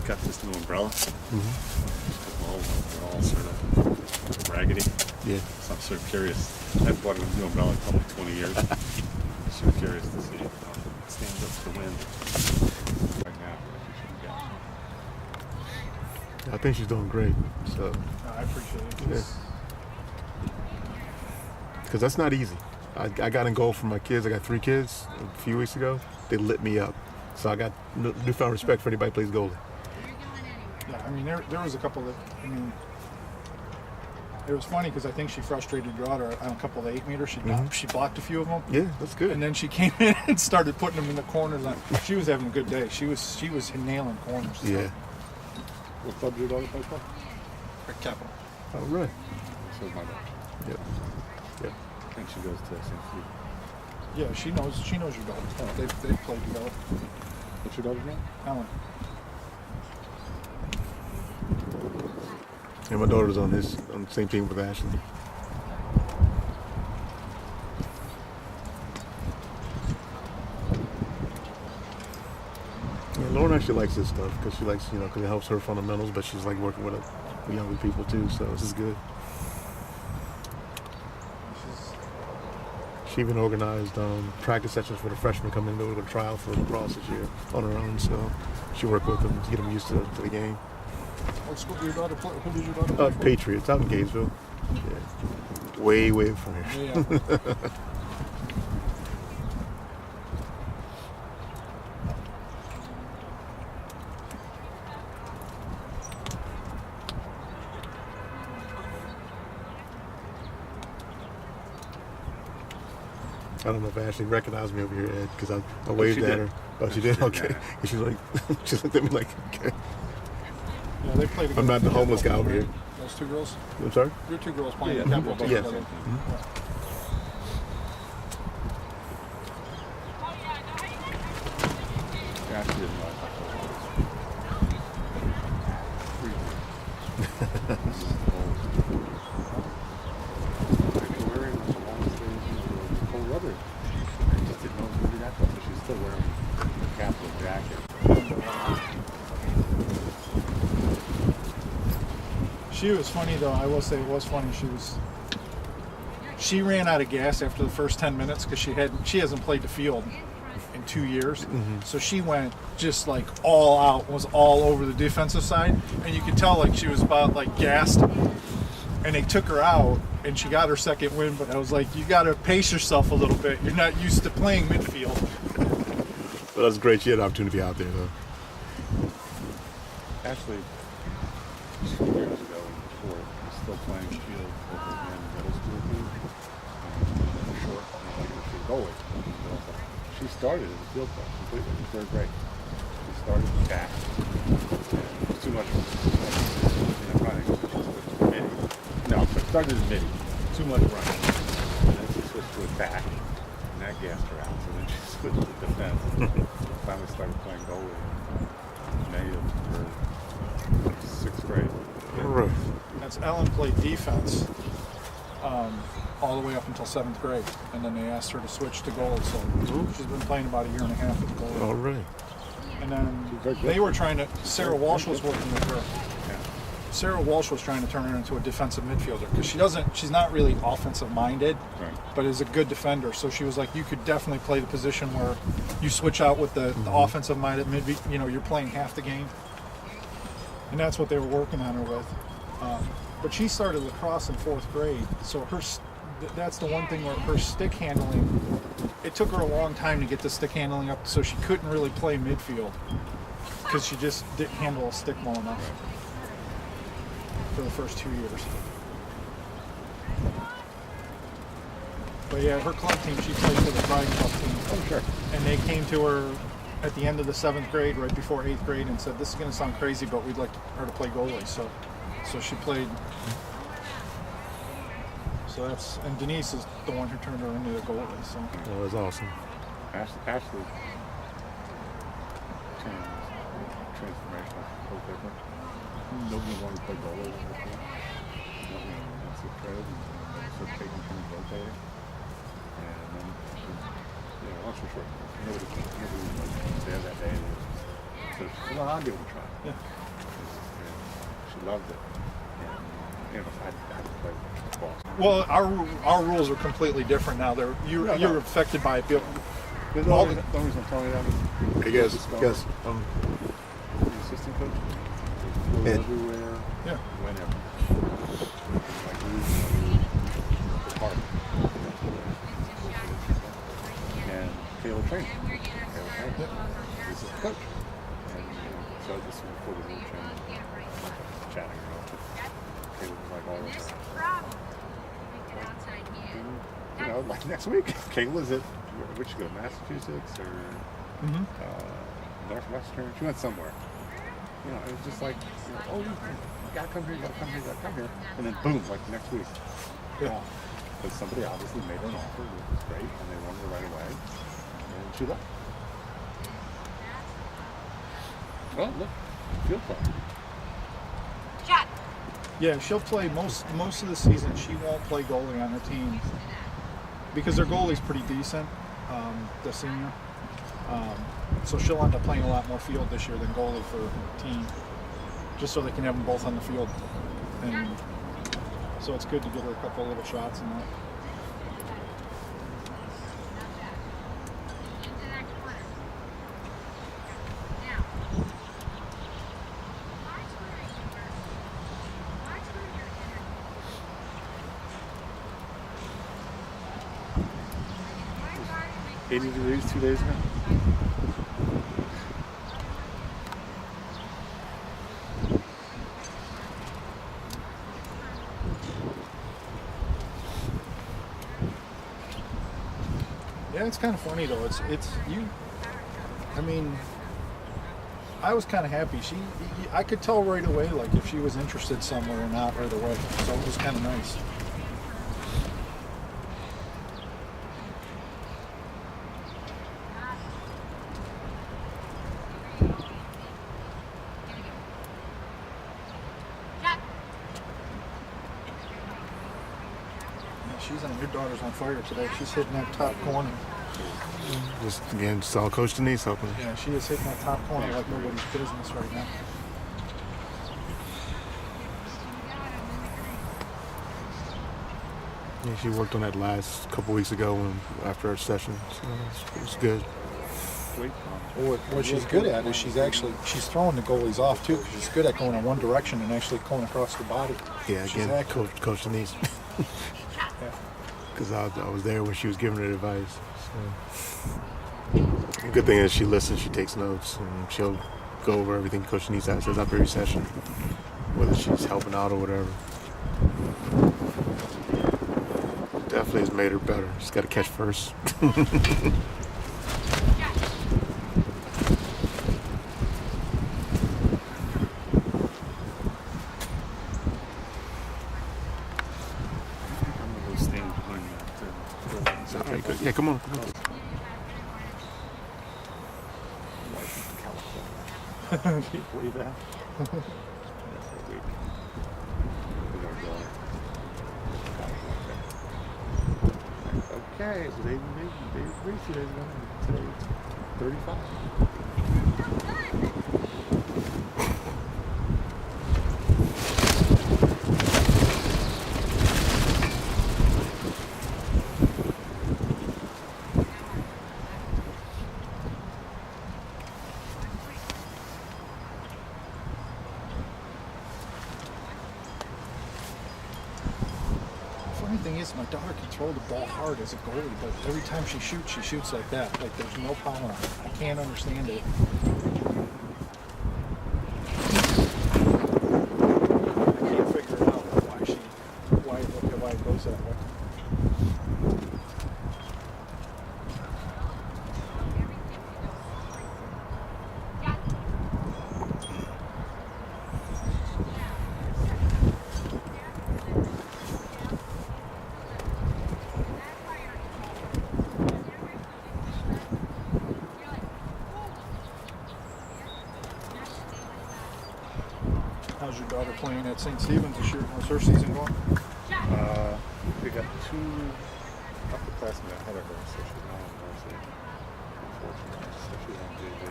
got this new umbrella. Mm-hmm. They're all sort of raggedy. Yeah. So I'm sort of curious. I've bought a new umbrella in probably 20 years. I'm sort of curious to see how it stands up to the wind right now. I think she's doing great. So. I appreciate it. Yeah. Because that's not easy. I got in goal for my kids. I got 3 kids a few weeks ago. They lit me up. So I got newfound respect for anybody who plays goalie. Yeah, I mean, there was a couple that, I mean, it was funny because I think she frustrated your daughter on a couple of the 8 meters. She blocked a few of them. Yeah, that's good. And then she came in and started putting them in the corners. She was having a good day. She was nailing corners. Yeah. What club did your daughter play for? Capital. All right. So is my daughter. Yep. Yep. I think she goes to St. Steve. Yeah, she knows your daughter. They've played together. What's your daughter's name? Ellen. And my daughter's on the same team with Ashley. Yeah, Lauren actually likes this stuff because she likes, because it helps her fundamentals, but she's like working with younger people too, so this is good. She even organized practice sessions for the freshmen coming in to go to trial for lacrosse this year on her own, so she worked with them to get them used to the game. What school did your daughter play? Who did your daughter play for? Patriots, out in Gainesville. Yeah. Way from here. Yeah. I don't know if Ashley recognized me over here, Ed, because I waved at her. Oh, she did? Okay. Yeah. And she's like, she looked at me like, okay. Yeah, they played together. I'm not the homeless guy over here. Those 2 girls? I'm sorry? Your 2 girls playing Yeah, in Capital yeah. together. Yeah, she didn't know. Cold weather. I just didn't know it was going to be that tough, but she's still wearing a Capital jacket. She was funny though. I will say it was funny. She ran out of gas after the first 10 minutes because she hasn't played the field in 2 years. Mm-hmm. So she went just like all out, was all over the defensive side, and you could tell like she was about like gassed. And they took her out, and she got her second win. But I was like, you got to pace yourself a little bit. You're not used to playing midfield. Well, that's great. She had an opportunity out there, though. Actually, 2 years ago in sport, was still playing field with the middle school team. And short, she was goalie. She started as a field coach completely in 3rd grade. She started with back. And it was too much running. She switched to midi. No, she started as midi. Too much running. And then she switched to attack. And that gassed her out. So then she switched to defense. Finally started playing goalie in May of her 6th grade. All right. That's Ellen played defense all the way up until 7th grade, and then they asked her to switch to goal. So she's been playing about a year and a half with goal. All right. And then they were trying to. Sarah Walsh was working with her. Sarah Walsh was trying to turn her into a defensive midfielder because she's not really offensive minded, Right. but is a good defender. So she was like, you could definitely play the position where you switch out with the offensive minded mid. You're playing half the game, and that's what they were working on her with. But she started lacrosse in 4th grade, so that's the one thing where her stick handling. It took her a long time to get the stick handling up, so she couldn't really play midfield because she just didn't handle a stick well enough for the first 2 years. But yeah, her club team, she played for the Pride Club team. Oh, sure. And they came to her at the end of the 7th grade, right before 8th grade, and said, this is going to sound crazy, but we'd like her to play goalie. So she played. So that's, and Denise is the one who turned her into the goalie. So. Oh, that's awesome. Ashley transformational, so different. Nobody wanted to play goalie in the team. Nobody wants to tread and start taking turns rotating. And then, long story short, nobody was there that day. So she said, well, I'll give it a try. Yeah. And she loved it. And, you know, I had to play football. Well, our rules are completely different now. You're affected by it. The only reason I'm telling you that is I guess. the assistant coach goes Ed. everywhere, Yeah. whenever. Like we department. And Caleb trained. This is the coach. And so this was before the rule change. Chatting around. Caleb was like all over. You know, like next week, Kayla's at where'd she go? Massachusetts or Northwestern? She went somewhere. You know, it was just like, you know, oh, you gotta come here, you gotta come here, you gotta come here, and then boom, like next week. Yeah. But somebody obviously made her an offer, which was great, and they wanted her right away, and she left. Well, look, field play. Yeah, she'll play most of the season. She won't play goalie on her team because their goalie's pretty decent, the senior. So she'll end up playing a lot more field this year than goalie for the team, just so they can have them both on the field. And so it's good to get her a couple of little shots in that. It 80 degrees 2 days ago. Yeah, it's kind of funny though. It's you. I mean, I was kind of happy. I could tell right away, like if she was interested somewhere or not right away. So it was kind of nice. Your daughter's on fire today. She's hitting that top corner. Just again, saw Coach Denise helping. Yeah, she is hitting that top corner like nobody's business right now. Yeah, she worked on that last couple weeks ago after our session. So it was good. What she's good at is she's throwing the goalies off too, because she's good at going in one direction and actually going across the body. Yeah, again, Coach Denise. Because I was there when she was giving her advice. So. The good thing is she listens, she takes notes, and she'll go over everything Coach Denise says after every session, whether she's helping out or whatever. Definitely has made her better. She's got to catch first. Yeah, come on. Can you believe that? Okay, so they agreed 2 days ago, and today it's 35. Funny thing is, my daughter can throw the ball hard as a goalie, but every time she shoots like that. Like there's no power on it. I can't understand it. I can't figure it out why it goes that way. How's your daughter playing at St. Stephen's this year? How's her season going? We got 2 upperclassmen ahead of her, so she's not on varsity. Unfortunately, so she's on JV.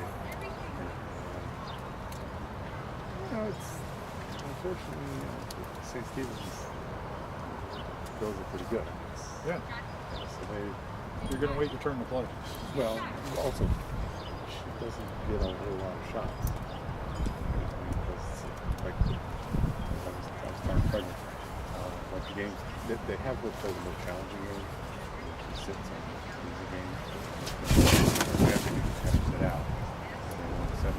it's unfortunately St. Stephen's girls are pretty good. Yeah. So You're going to wait your turn to play. well, also she doesn't get a whole lot of shots. Because like I was telling pregnant, like the games they have her play the more challenging game. She sits on the easy game. We have to sit out. 17.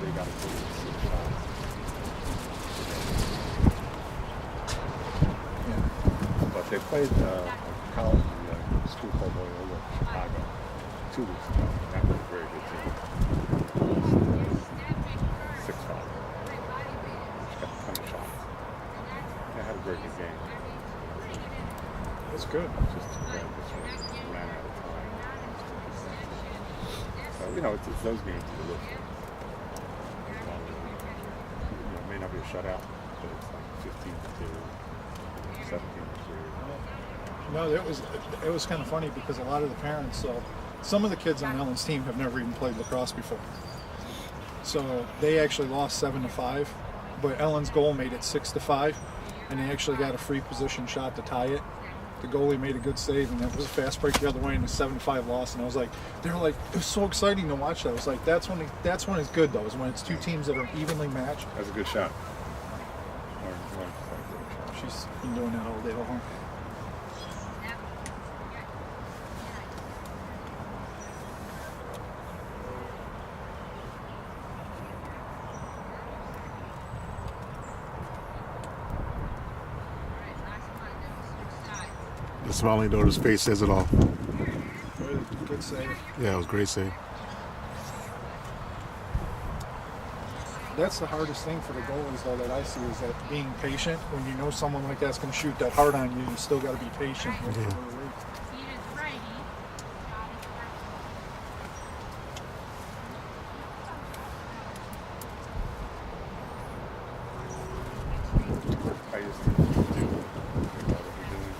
They got to take 6 shots. Yeah. But they played college, the school called Loyola, Chicago, 2 weeks ago. That was a very good team. 6-5. She got a ton of shots. They had a very good game. That's good. Just too bad this one ran out of time. So, it's those games you look for. It may not be a shutout, but it's like 15-2, 17-2. No, it was kind of funny because a lot of the parents, some of the kids on Ellen's team have never even played lacrosse before. So they actually lost 7-5, but Ellen's goal made it 6-5, and they actually got a free position shot to tie it. The goalie made a good save, and it was a fast break the other way, and a 7-5 loss. And I was like, they were like, it was so exciting to watch that. I was like, that's when it's good though, is when it's 2 teams that are evenly matched. That's a good shot. She's been doing that all day long. The smiling daughter's face says it all. Good save. Yeah, it was a great save. That's the hardest thing for the goalies, though, that I see, is that being patient. When you know someone like that's going to shoot that hard on you, you still got to be patient. Yeah. I used to do what we're doing.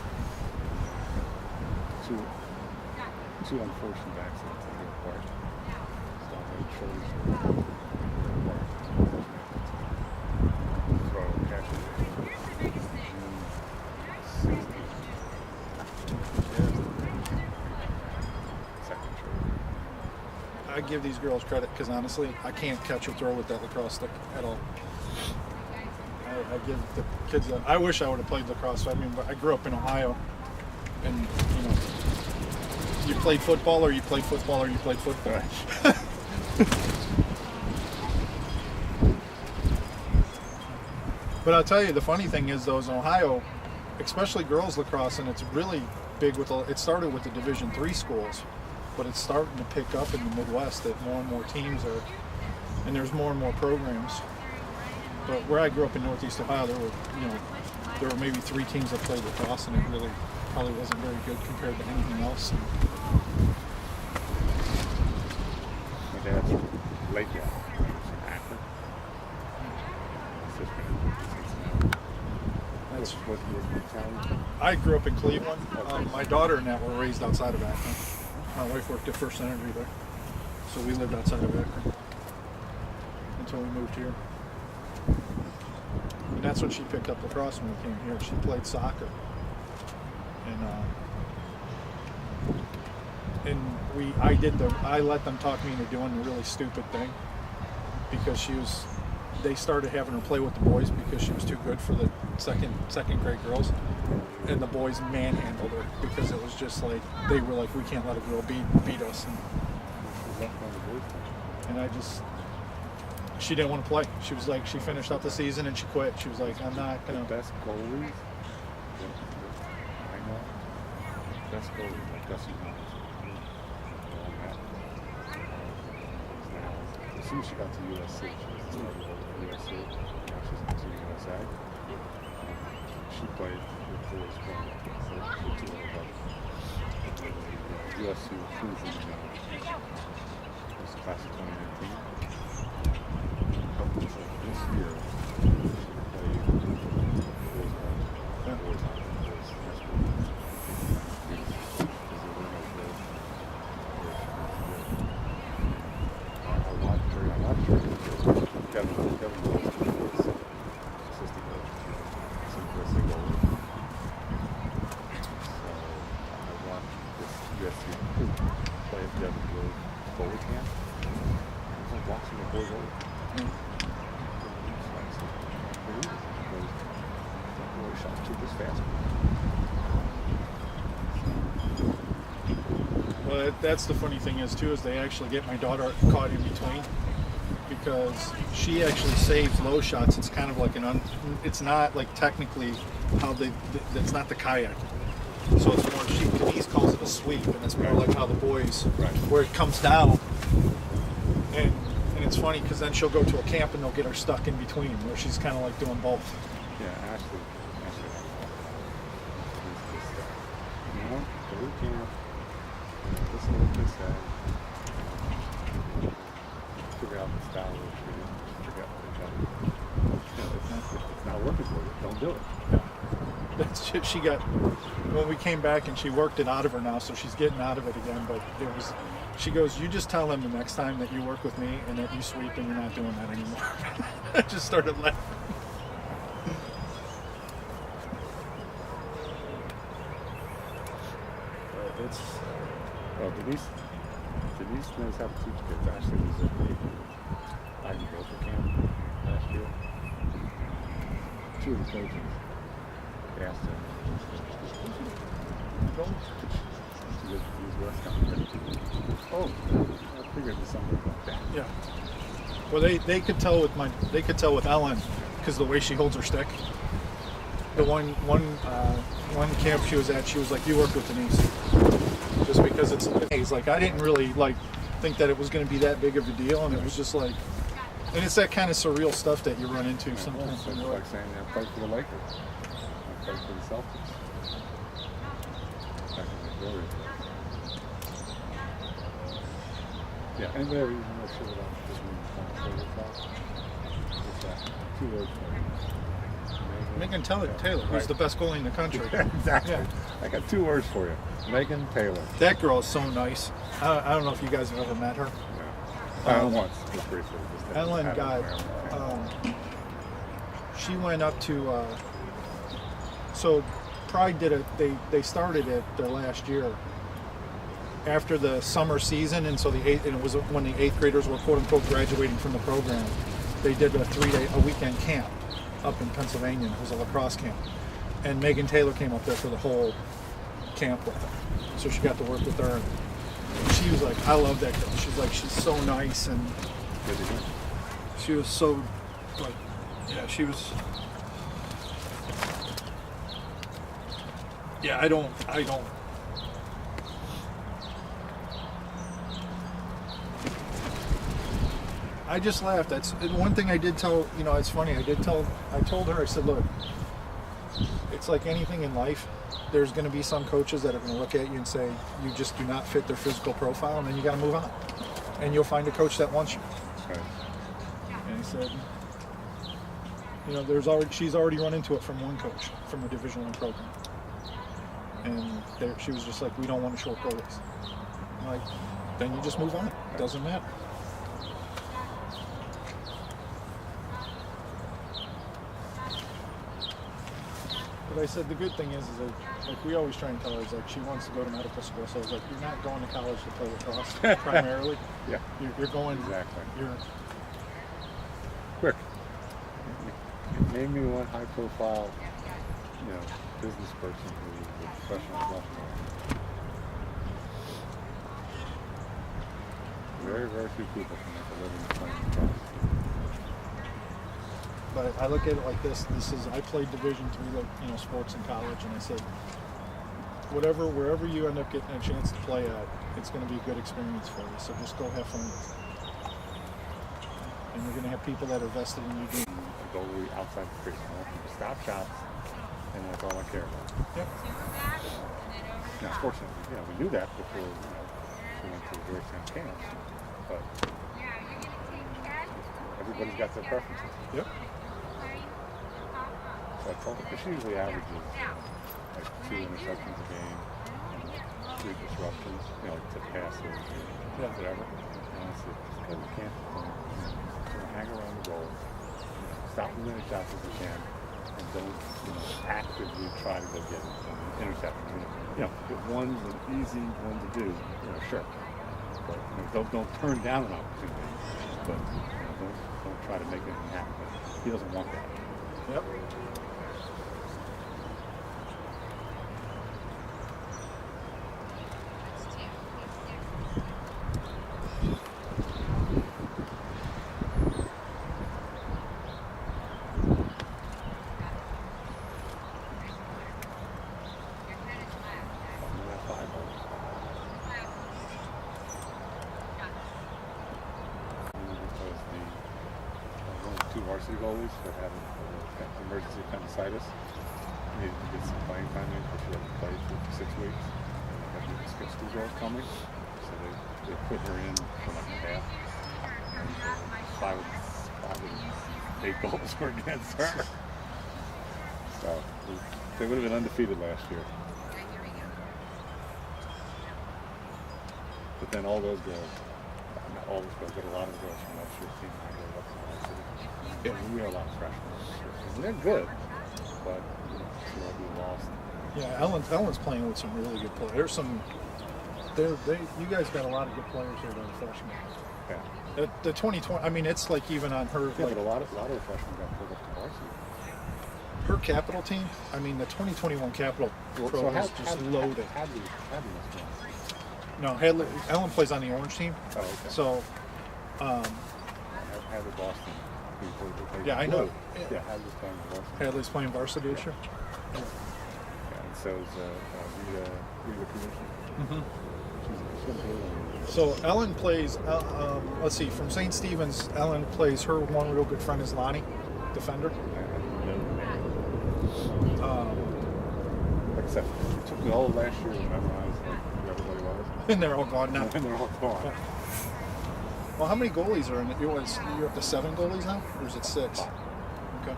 Two unfortunate accidents on their part. So I made choice throw catch it. Second trade. I give these girls credit because honestly, I can't catch or throw with that lacrosse stick at all. I give the kids I wish I would have played lacrosse. I mean, I grew up in Ohio, and you played football, or you played football, or you played football. But I'll tell you, the funny thing is, though, is in Ohio, especially girls lacrosse, and it's really big with. It started with the Division III schools, but it's starting to pick up in the Midwest. That more and more teams are, and there's more and more programs. But where I grew up in Northeast Ohio, there were maybe 3 teams that played lacrosse, and it really probably wasn't very good compared to anything else. My dad's from Lake Gal. He was from Akron. That's what he was in town. I grew up in Cleveland. My daughter and that were raised outside of Akron. My wife worked at First Energy there, so we lived outside of Akron until we moved here. And that's when she picked up lacrosse when we came here. She played soccer, and I let them talk me into doing the really stupid thing, because they started having her play with the boys because she was too good for the second grade girls, and the boys manhandled her because it was just like, they were like, we can't let a girl beat us, and she didn't want to play. She was like, she finished out the season and she quit. She was like, I'm not gonna. The best goalies, I know, best goalies like Gussie Miles. Now, as soon as she got to USC, she started over at USC. Now she's into USA. She played with boys from the 2 USC recruiting was class of 2019. This year, she played boys. Yes, you play at the forward camp. It's like watching the boys over. Boy shot too this fast. Well, that's the funny thing is too, is they actually get my daughter caught in between because she actually saves low shots. It's kind of like it's not like technically how that's not the kayak. So it's more, Denise calls it a sweep, and it's more like how the boys, where it comes down. And it's funny because then she'll go to a camp and they'll get her stuck in between, where she's kind of like doing both. Yeah, Ashley. You know, go to camp. Listen to what they say. Figure out the style of the training. Figure out what they tell you. You know, it's not working for you. Don't do it. That's shit she got when we came back, and she worked it out of her now, so she's getting out of it again. But she goes, you just tell him the next time that you work with me and that you sweep and you're not doing that anymore. I just started laughing. Denise knows how to teach kids. Ashley was at the agriculture camp last year. Two of the coaches asked her, she goes, use West County. Oh, I figured it was something like that. Yeah. Well, they could tell with Ellen because the way she holds her stick. The one camp she was at, she was like, "You work with Denise," just because it's like I didn't really like think that it was going to be that big of a deal, and it was just like, and it's that kind of surreal stuff that you run into sometimes. It's like saying, I played for the Lakers, I played for the Celtics. Back in the glory. Yeah, anybody ever even know shit about this movie? What's that? 2 words for you. Megan Taylor, who's the best goalie in the country. Exactly. Yeah. I got 2 words for you. Megan Taylor. That girl is so nice. I don't know if you guys have ever met her. Yeah. Once, just briefly. Ellen got. She went up to. So, Pride did it. They started it their last year. After the summer season, and so and it was when the 8th graders were quote unquote graduating from the program. They did a weekend camp up in Pennsylvania. It was a lacrosse camp, and Megan Taylor came up there for the whole camp with her. So she got to work with her, and she was like, "I love that girl." She's like, she's so nice, and she was so like, yeah, she was. Yeah, I don't. I just laughed. That's one thing I did tell, it's funny. I told her, I said, look, it's like anything in life. There's going to be some coaches that are going to look at you and say, you just do not fit their physical profile, and then you got to move on. And you'll find a coach that wants you. Right. And he said, she's already run into it from one coach from a Division I program. And she was just like, we don't want to short goalies. I'm like, then you just move on. It doesn't matter. But I said the good thing is that, like we always try and tell her, is like she wants to go to medical school. So I was like, you're not going to college to play lacrosse primarily. Yeah. You're going. Exactly. You're quick. Name me one high-profile, business person who is a professional golfer. Very, very few people can make a living playing lacrosse. But I look at it like this. I played Division III, sports in college, and I said, wherever you end up getting a chance to play at, it's going to be a good experience for you. So just go have fun with it. And you're going to have people that are vested in you doing. A goalie outside the crease. I want them to stop shots, and that's all I care about. Yep. Now, fortunately, we knew that before we went to the very same camps, but everybody's got their preferences. Yep. So I told her, because she usually averages like 2 interceptions a game, and 3 disruptions, like to pass or whatever. And I said, just go to camp, hang around the goal, stop as many shots as you can, and don't actively try to go get an interception. If one's an easy one to do, sure. But don't turn down an opportunity. But don't try to make anything happen. But he doesn't want that. Yep. Two varsity goalies that have emergency appendicitis. They need to get some playing time in because she hasn't played for 6 weeks. And they have the school girls coming, so they put her in for like a half. And five of 8 goals were against her. So they would have been undefeated last year. But then all those girls, not all those girls, but a lot of girls from last year's team might go up to the varsity. Yeah, we are a lot of freshmen. And they're good, but we lost. Yeah, Ellen's playing with some really good players. There's some. You guys got a lot of good players here that are freshmen. Yeah. The 2020. I mean, it's like even on her. Yeah, like, but a lot of the freshmen got pulled up to varsity. Her capital team. I mean, the 2021 capital program is just loaded. Hadley must win. No, Ellen plays on the orange team. Oh, okay. So. Hadley Boston. Yeah, I know. Yeah, Hadley's playing Boston. Hadley's playing varsity this year. Yeah, and so is Rita Peterson. Mm-hmm. So Ellen plays. Let's see, from St. Stephen's, Ellen plays. Her one real good friend is Lonnie, defender. Except it took me all of last year to memorize who everybody was. And they're all gone now. And they're all gone. Yeah. Well, how many goalies are in it? You're up to 7 goalies now, or is it 6? Okay.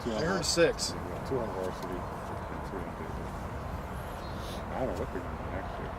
I heard 6. 2 on varsity and 2 on division. I don't know what they're going to do next year.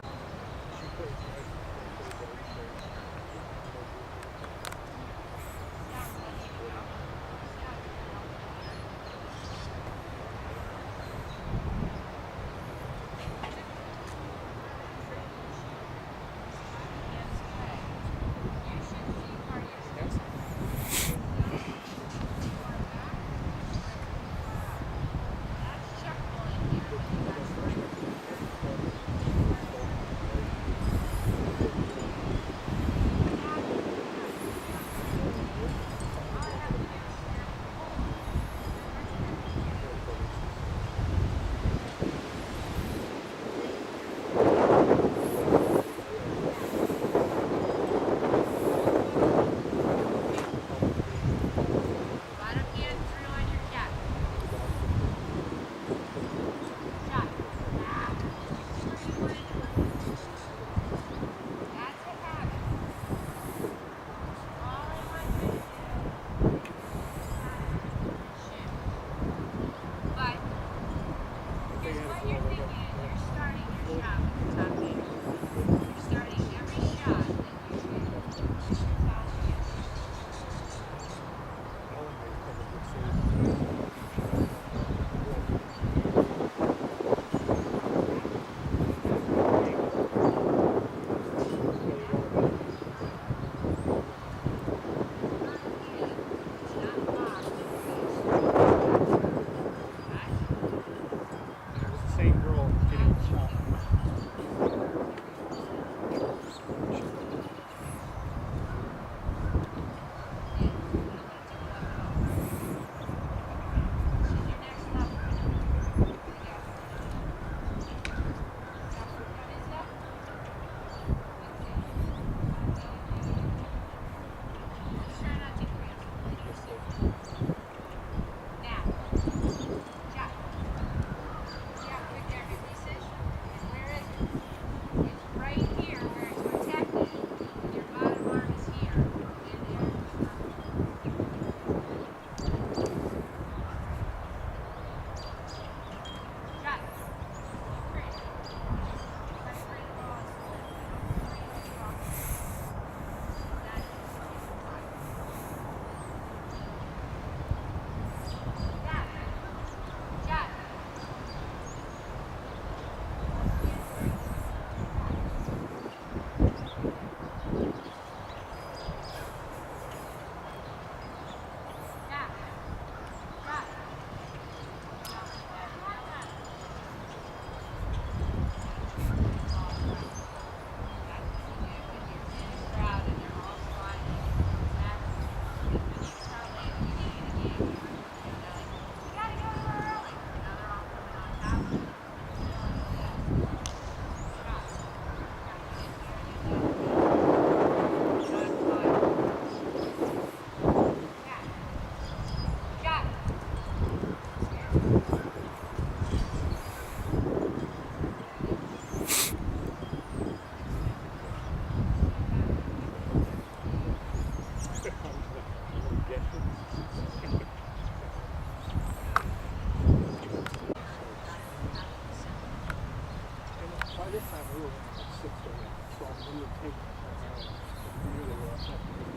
this time we were in like 6 to 1, so we were taking it primarily. We knew they were affected.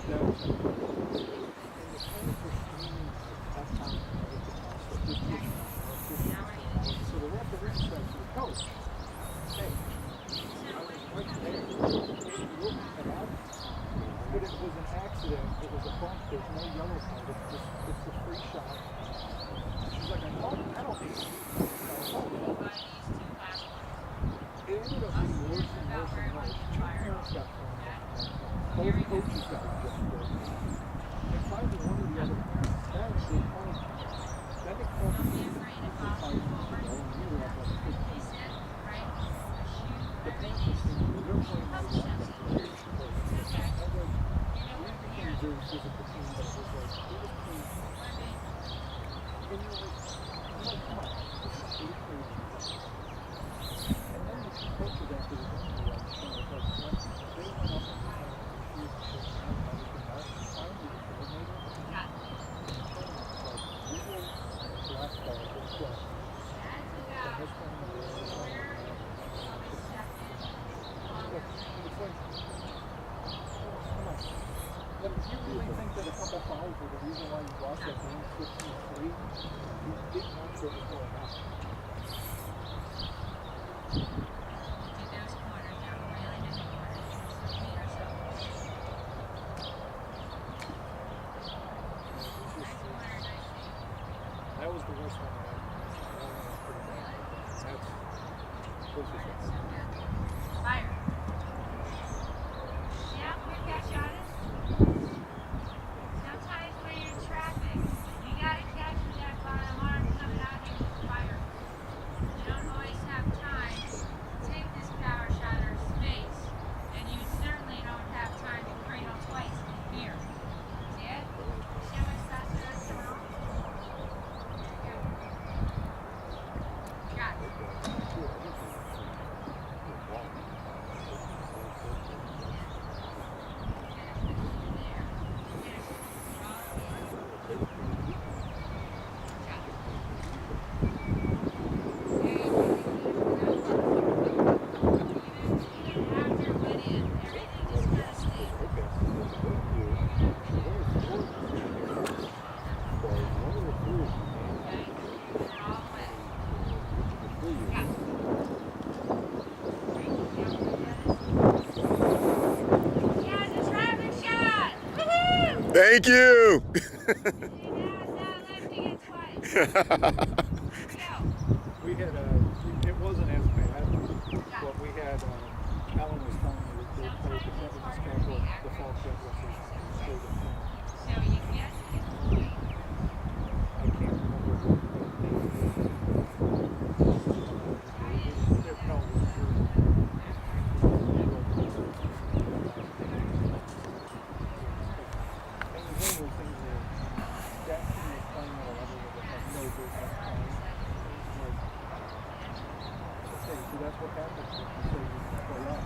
That was and the parents were screaming at time and everything else. So this pushing on our pushing on our. So the referee said to the coach, hey, I was right there. You wouldn't have out. But it was an accident. It was a bump. There's no yellow card. It's a free shot. She's like, I called a penalty. It ended up being worse and worse and worse. 2 parents got thrown out. Both coaches got ejected. And finally, one of the other parents, then they called me. Then they called me. We were up like 15. The parents were saying, they're playing my life. There was physical team, but it was like, it was clean. And you're like, come on, this is 8th grade. And then the coaches after the game were like, they went up and they had refused to shake hands and everything else. And finally, the coordinator, and the tournament was like, we will blackball this club. And this one, it's like, but if you really think that a couple fouls were the reason why you lost that game 15-3, you didn't watch what was going on. That was the worst one I pretty bad. That's fire. Yeah, quick catch shot it. Sometimes when you're in traffic, you gotta catch with that bottom arm coming out here with fire. You don't always have time to take this power shot or space, and you certainly don't have time to cradle twice here. See it? See how much faster that's going on? There you go. Shot. Thank you. We had it wasn't as bad, but we had Alan was telling me that they played the Kevin schedule, the fall schedule, so you get I can't remember what their penalty was. That's what happens when you say you play up.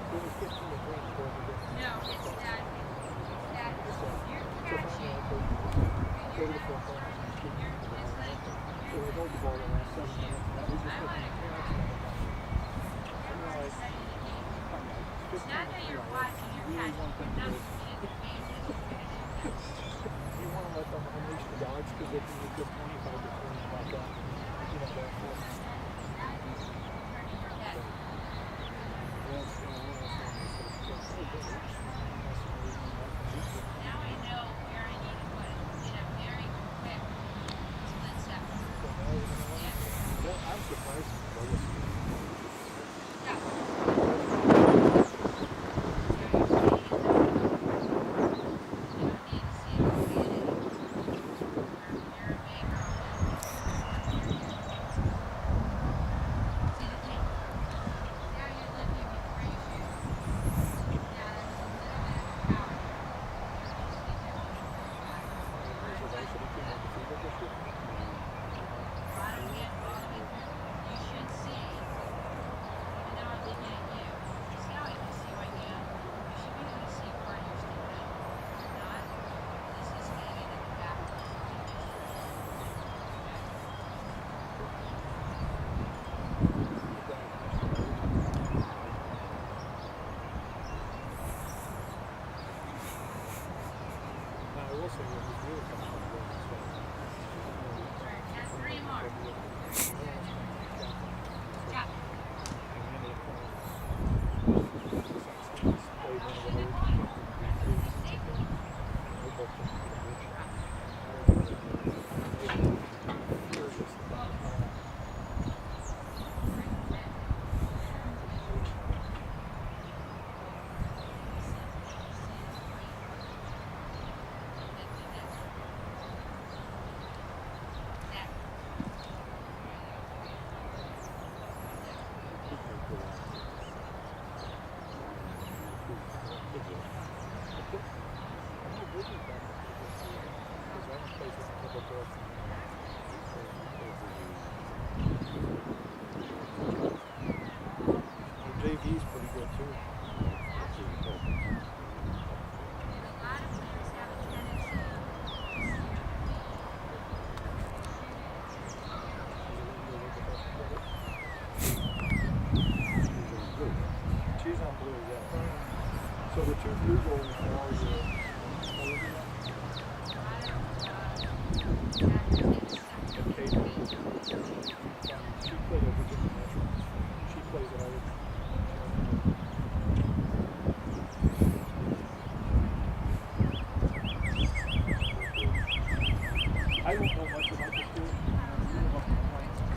It was 15 to 3 before we get No, it's that you're so catching. go to the fourth corner. So we hold the ball the last 7 minutes. And we just took the parents and It's not that you're watching, you're catching. No, you want to let them unleash the dogs because they can get 25 to 30 like that. You know, that now I know where I need to put it in a very quick split second. I'm surprised. So the two goals for all I don't, Okay.